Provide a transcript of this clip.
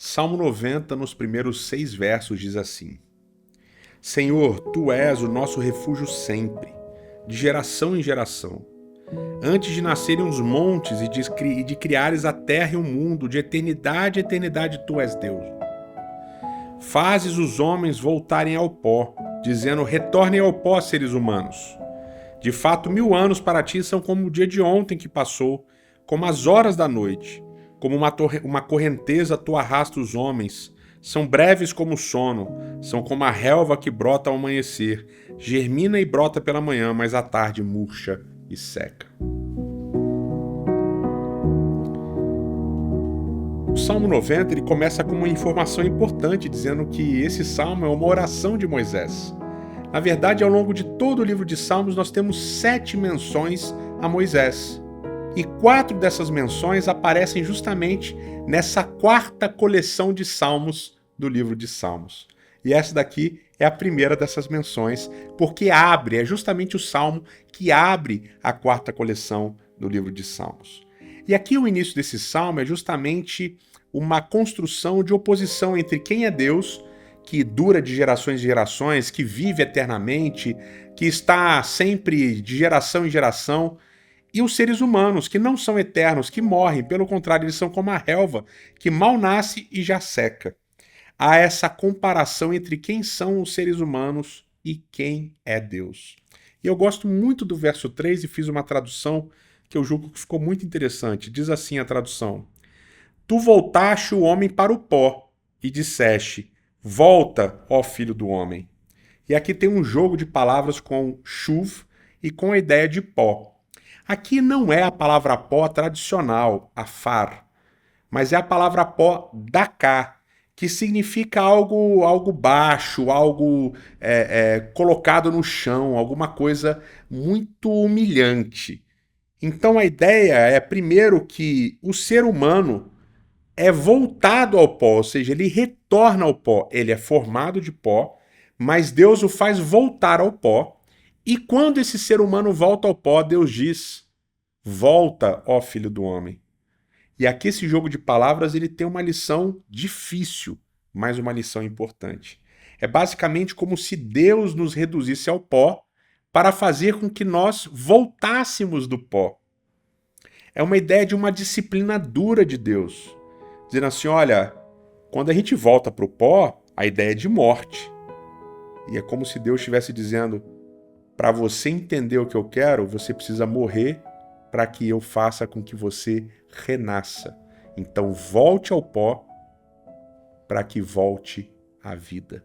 Salmo 90, nos primeiros 6 versos, diz assim: Senhor, Tu és o nosso refúgio sempre, de geração em geração. Antes de nascerem os montes e de criares a terra e o mundo, de eternidade a eternidade Tu és Deus. Fazes os homens voltarem ao pó, dizendo: retornem ao pó, seres humanos. De fato, 1000 anos para ti são como o dia de ontem que passou, como as horas da noite. Como uma correnteza tu arrasta os homens. São breves como o sono, são como a relva que brota ao amanhecer. Germina e brota pela manhã, mas à tarde murcha e seca. O Salmo 90 ele começa com uma informação importante, dizendo que esse salmo é uma oração de Moisés. Na verdade, ao longo de todo o livro de Salmos, nós temos 7 menções a Moisés. E 4 dessas menções aparecem justamente nessa 4ª coleção de salmos do livro de Salmos. E essa daqui é a primeira dessas menções, porque é justamente o salmo que abre a 4ª coleção do livro de Salmos. E aqui o início desse salmo é justamente uma construção de oposição entre quem é Deus, que dura de gerações em gerações, que vive eternamente, que está sempre de geração em geração, e os seres humanos, que não são eternos, que morrem, pelo contrário, eles são como a relva, que mal nasce e já seca. Há essa comparação entre quem são os seres humanos e quem é Deus. E eu gosto muito do verso 3 e fiz uma tradução que eu julgo que ficou muito interessante. Diz assim a tradução: Tu voltaste o homem para o pó e disseste: volta, ó filho do homem. E aqui tem um jogo de palavras com chuv e com a ideia de pó. Aqui não é a palavra pó tradicional, afar, mas é a palavra pó daká, que significa algo baixo, algo colocado no chão, alguma coisa muito humilhante. Então a ideia é, primeiro, que o ser humano é voltado ao pó, ou seja, ele retorna ao pó. Ele é formado de pó, mas Deus o faz voltar ao pó. E quando esse ser humano volta ao pó, Deus diz: volta, ó filho do homem. E aqui esse jogo de palavras ele tem uma lição difícil, mas uma lição importante. É basicamente como se Deus nos reduzisse ao pó para fazer com que nós voltássemos do pó. É uma ideia de uma disciplina dura de Deus, dizendo assim: olha, quando a gente volta para o pó, a ideia é de morte. E é como se Deus estivesse dizendo: para você entender o que eu quero, você precisa morrer para que eu faça com que você renasça. Então volte ao pó para que volte à vida.